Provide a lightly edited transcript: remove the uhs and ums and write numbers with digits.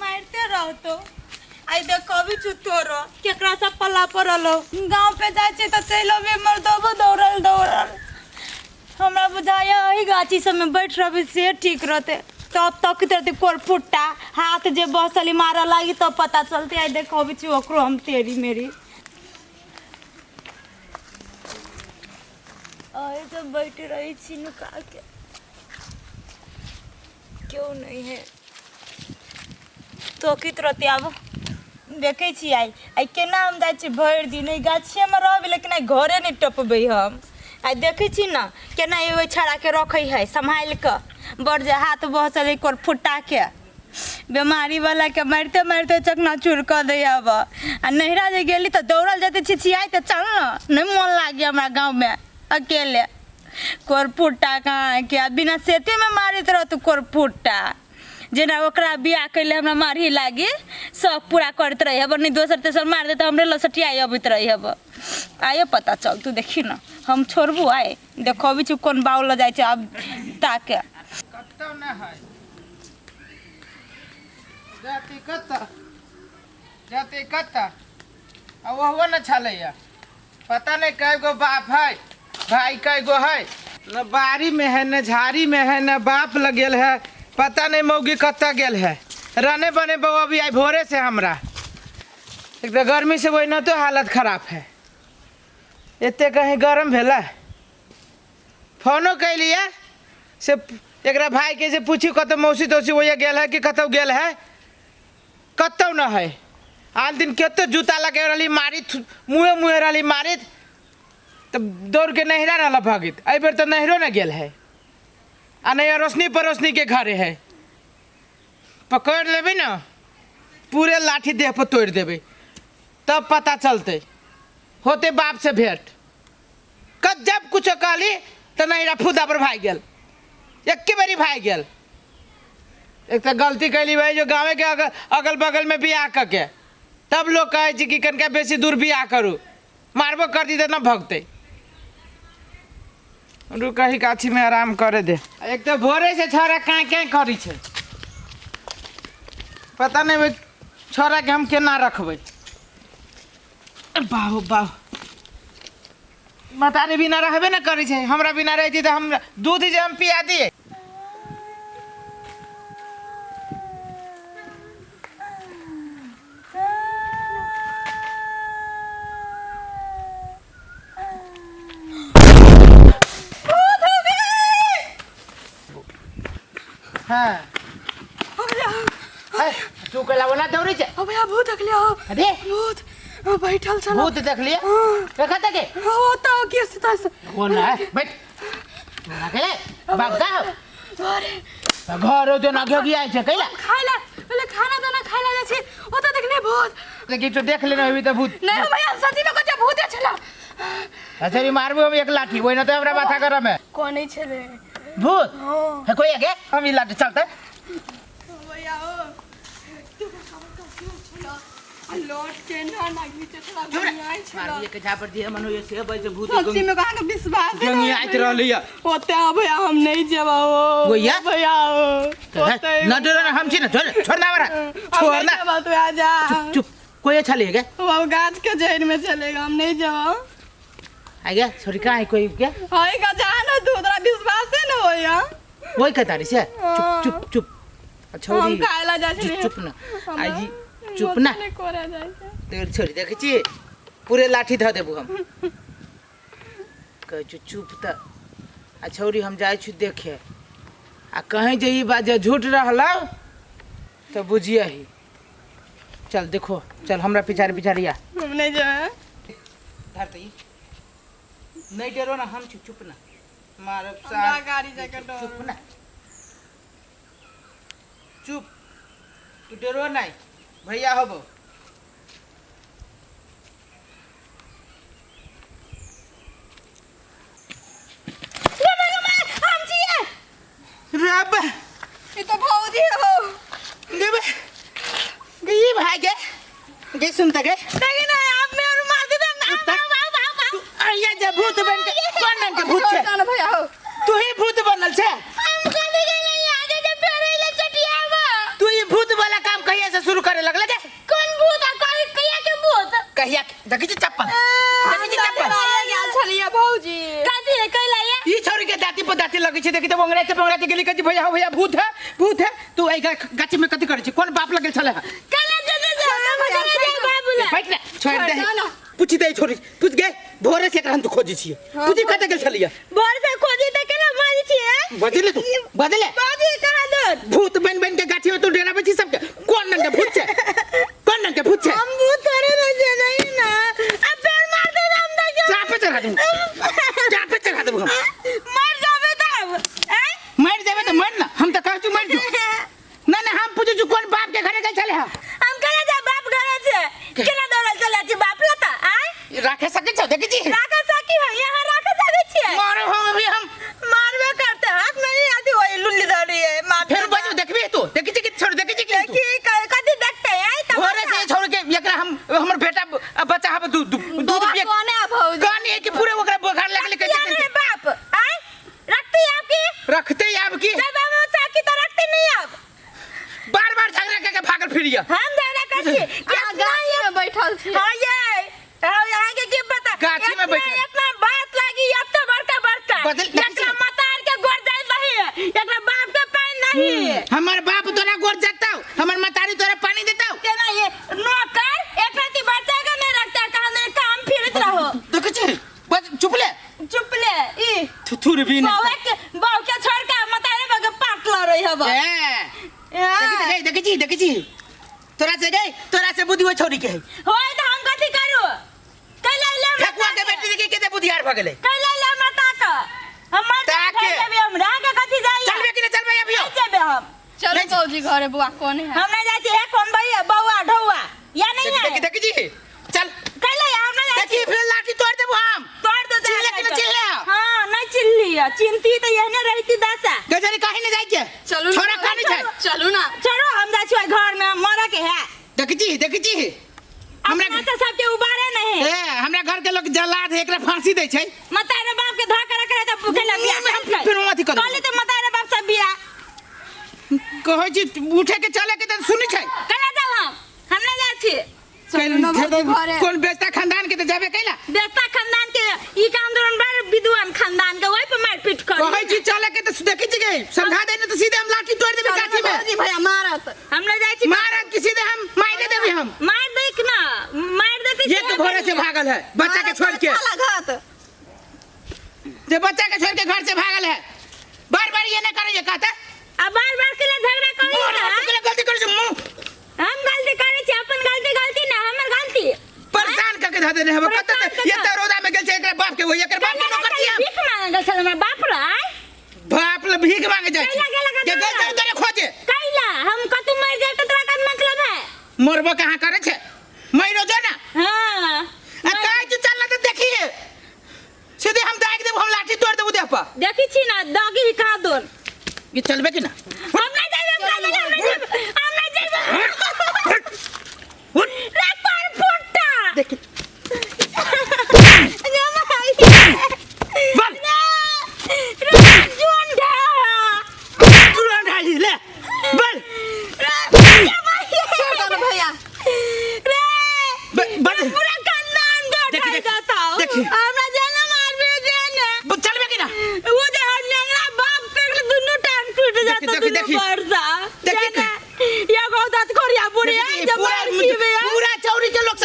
मारते रहो तो आई देख कभी चुतोरो केकरा सब पल्ला परलो गांव पे जाय छे त चलो बे मर्दबो दौड़ल हमरा बुझाया एही गाछी सब में बैठ रहबे से ठीक रहते तब तक तरते कोर फुट्टा हाथ जे बसली मारा लागी तो पता चलते आई देख कभी छु ओकरो हम तेरी मेरी आए तो बैठ रही छी नुका के क्यों नहीं है तो कित रहते अब देखे छी आई केना हम जाय छी भर दिन ई गाछिए में रहबे लेकिन आई घरे नहीं टपबे हम आई देखे छी ना केना एगो छड़ा के रखे है संभाल के बड़ जे हाथ बहसल एक और फुटा के बीमारी वाला के मारते मारते चकनाचूर कर दे अब आ नैहरा जे गेली तो दौड़ल जाते छिछियाई तो चल ना नहीं मन लागे हमरा गांव में अकेले कोर फुट्टा कहाँ के बिना सेते में मारित रह तू कोर फुट्टा जेना ओकरा बियाह कैले हमरा मारी लागी सब पूरा करत रही अब नहीं दोसर तेसर मार दे तो हमरे लसटिया अबित रही अब आयो पता चल तू देखी ना हम छोड़बू आए देखो भी चुप कौन बाउल जाए अब ताके कत्ता न है जाती कत्ता अब वो न छलैया पता नहीं कै गो बाप है भाई कै गो है न बारी में है न झाड़ी में है न बाप लगेल है पता नहीं मौगी कत्ता गेल है रहने बने बउआ भी आई भोरे से हमरा एक तो गर्मी से वही न तो हालत खराब है इतने कहीं गरम भेला फोनो कैलिए से एकरा भाई के से पूछी कत मौसी तौसी वही गेल है कि कतौ गेल है कतौ न है आन दिन कत जूता लगे रही मारित मुँहे मुँहे रही मारित तो दौड़ के नहरा रहा भगित अ बेर तो नहरो न गेल है आ नहीं अड़ोसनी पड़ोसनी के घरे है पकड़ लेबे ना पूरे लाठी देह पर तोड़ देबे तब पता चलते होते बाप से भेंट कब जब कुछ कहली तो नहरा फुदा पर भाग गेल एक बारी भाग गेल एक तो गलती कैली भाई जो गाँव के अगल बगल में बियाह करके तब लोग कहे कि कनका बेसी दूर बियाह करू मारबो कर दी तो न भगते कहीं गाछी में आराम करे दे एक तो भोरे से छोरा कहाँ कहीं करी छे पता नहीं भाई छोरा के हम केना रखबे बाहु बाहु मतारी बिना रहबे न करी छे हमरा बिना रहती तो हम दूध जे हम पिया दिए हाँ तू कला बना दौड़ी छे अब भैया भूत देख लिया अरे भूत बैठल छला भूत देख लिया देखा तके वो तो के से कौन है बैठ ना के बाप का अरे घर जो ना गया है कैला खाइला पहले खाना दाना खाइला जा छी ओ तो देखले भूत लेकिन तो देख लेना अभी तो भूत नहीं भैया सच्ची में कुछ भूत छला अच्छा री मारबो हम एक लाठी वही ना तो हमरा माथा गरम है कौन नहीं छले भूत है कोई आगे हम इलाज चलते भैया ओ तू खबर का क्यों छला लौट के ना नागी चला गई छला मार के झापर दिए मनो ये से भाई से भूत सच्ची में कहां का विश्वास है गंगी आइत रहलिया होते भैया हम नहीं जेबा ओ भैया भैया होते न डर ना हम छी ना छोड़ ना मारा छोड़ ना तू आ जा चुप कोई छले के वो गाछ के जड़ में चलेगा हम नहीं जाओ आगे छोरी का है कोई के हाय का जाना तू तोरा विश्वास है ना होया वही कतारी से चुप चुप चुप अच्छा हम कायला जा छी चुप ना आई जी चुप ना नहीं कोरा जाय तेर छोरी देखे छी पूरे लाठी ध देबू हम कह चुप त आ छोरी हम जाय छी देखे आ कहीं जे ई बात जे झूठ रहला तो बुझिया ही चल देखो चल हमरा पिछाड़िया हम नहीं जाए धरती नहीं डरो ना हम चुप ना मारब हमरा गाड़ी जाके चुप ना चुप तू डरो नहीं भैया होबो रब ये तो भौजी हो देबे गई भागे गई सुनता के नहीं नहीं आप मैं और मार दे दम आया जब भूत बन के कौन बन के भूत छे भैया हो तू ही भूत बनल छे हम कभी गए नहीं आगे जब फेरे ले चटिया में तू ही भूत वाला काम कहिया कहिया से शुरू करे लगले के कौन भूत आ कहिया के भूत कहिया देखी छी चप्पल देखी छी चप्पल गेल छलिए भौजी कथी है कहला ये ई छोरी के दाती पर दाती लगे छी देखी त बंगरा के गेली कथी भैया भैया भूत है तू आई गाची में कथी करे छी कौन बाप लगे छले कहला जे बाबूला बैठ ना छोड़ दे पूछी दे छोरी पूछ गए भोरे से एकरा हम तो खोजी छी पूछी कते गेल छलिए भोर से खोजी त केना मारी छी बदले तू बदले बाबू कहां दो भूत बन के गाठी में तू डेरा बची सबके कौन नंगे भूत छे कौन नंगे भूत छे हम भूत करे न नहीं ना अब पैर मार दे हम दा चाप पे चढ़ा दूं चाप पे चढ़ा दूं हम मर जावे तब मर जावे तो मर ना हम तो कहू मर दू ना हम पूछू छु कौन बाप के घरे गए छले हम कहले जा बाप घरे से केना दौड़ल चले छी बाप लता आय राखे सके छ देखी छी राखे सकी है यहां राखे सके छी मारो हम अभी हम मारबे करते हाथ में नहीं आती वही लुल्ली धरी है मां फिर बजो देखबी तू देखी छी कि छोड़ देखी छी कि देखी कथी देखते है त घरे से छोड़ के एकरा हम हमर बेटा बच्चा हब दूध पिए कौन है भौजी कौन है कि पूरे ओकरा बुखार लगले कैसे बाप आय रखती आपकी रखते आप की जब हम साकी तो रखते नहीं आप बार झगड़ा करके भागल फिरिया हम झगड़ा करती क्या गाड़ी में बैठल छी हां ये यहां के की पता गाछी में बैठल इतना बात लगी अब तो बड़का एकरा मतार के गोर जाई नहीं एकरा बाप के पानी नहीं हमर बाप तोरा गोर जाता हमर मतारी तोरा पानी देता केना ये नौकर एकराती बच्चा का नहीं रखता कांदे काम फिरत रहो देख छी बस चुप ले ई थुथुर भी नहीं बाव के छोड़ के मतारे बगे पाट ल रही हबा देखी छी तोरा से बुद्धि हो छोरी के होय त हम कथि करू कैला ले ठकुआ के बेटी देखी केते बुद्धियार भ गेलै कैला ले मता का हम ताके हम राग कथि जाई चलबे कि नहीं चलबे अभी चलबे हम चलो भौजी घरे बुआ कौन है हम नहीं जाती है कौन भैया बौआ ढौआ या नहीं है देखी जी चल कैला हम नहीं जाती देखी फिर लाठी तोड़ देबो हम तोड़ दो चिल्ले कि नहीं चिल्ले हां नहीं चिल्ली चिंती तो यहने रहती दासा गजरी काहे नहीं जाई के चलू छोरा कानी छै चलू ना चलो हम जा छी घर में मरा के है देखी जी हमरा से सबके उबारे नहीं ए हमरा घर के लोग जलाद है एकरा फांसी दे छै मतारे बाप के धक्का करे त भूखेला बिया हम फिर अथी कर कहले तो मतारे बाप सब बिया कहै छी उठे के चले के त सुनी छै कैला जाऊ हम नहीं जा छी चलू ना भौजी घरे कौन बेस्ता खानदान के त जाबे कैला बेस्ता खानदान के ई काम दरन बार विद्वान खानदान के वही पे मारपीट कर कहै छी चले के त देखी छी गई समझा देने तो सीधे हम लाठी तोड़ देबे गाछी में भौजी भैया मारत हम नहीं जाई छी मारत कि सीधे हम मार दे देबे हम मार देख ना मार देते ये तो घरे से भागल है बच्चा के छोड़ के लागत जे बच्चा के छोड़ के घर से भागल है बार ये नहीं करे ये कहता अब बार के लिए झगड़ा करी ना गलती कर मुंह हम गलती करे छी अपन गलती ना हमर गलती परेशान करके धा देने हम कहते ये तो रोदा में गेल छै एकरा बाप के वो एकर बाप के नौकर छी भीख मांगल छल हमर बाप रे बाप ले भीख मांगे जाय छै के गल छै तोरे खोजे कैला हम कतु मर जाए तो तोरा का मतलब है मरबो कहां करे छै मरो जो ना हां आ काहे तू चलना तो देखिए सीधे हम दाग देब हम लाठी तोड़ देबो देह पर देखी छी ना दागी कहां दोन ये चलबे कि ना हम नहीं जाइबे हम नहीं जाइबे रे पर फुटता देखी बल जुन ढाई ले बल छोड़ दो भैया बल पूरा खानदान गोठाई जाता हूं देखी हमरा जाना मार भी जाने चलबे कि ना वो जे हन्नेंगरा बाप के दुनु टांग टूट जाता दुनु वर्षा देखी या गोदात कोरिया बुढ़िया जब पूरा चौरी के लोग